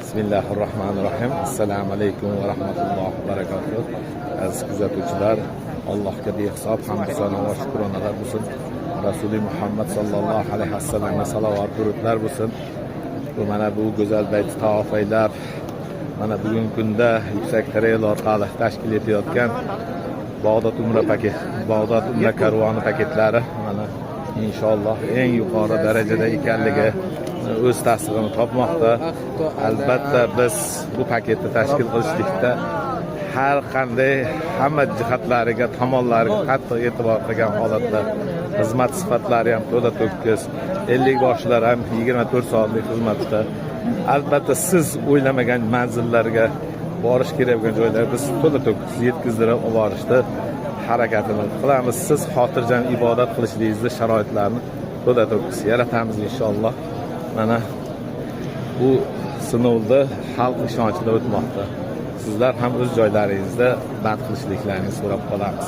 Bismillahirrahmanirrahim. Assalomu alaykum va rahmatullohi va barakatuh. Aziz kuzatuvchilar, Allohga behisob hamd sano va shukronalar bo'lsin. Rasuli Muhammad sallallohu alayhi vasallamga salovat durudlar bo'lsin. Mana bu go'zal bayt tavofiylar mana bugungi kunda yuksak trail orqali tashkil etayotgan Bag'dod Umra karvoni paketlari mana inshaalloh eng yuqori darajada ekanligi o'z tasdig'ini topmoqda. Albatta biz bu paketni tashkil qilishlikda har qanday hamma jihatlariga, tomonlariga qattiq e'tibor qilgan holatda xizmat sifatlari ham to'la to'kis, 50 boshlar ham 24 soatlik xizmatda. Albatta siz o'ylamagan manzillarga borish kerak bo'lgan joylarga biz to'la to'kis yetkazib borishni harakatini qilamiz. Siz xotirjam ibodat qilishligingizni sharoitlarni to'la to'kis yaratamiz inshaalloh. Mana bu sinovda xalq ishonchida o'tmoqda. Sizlar ham o'z joylaringizda band qilishliklaringizni so'rab qolamiz.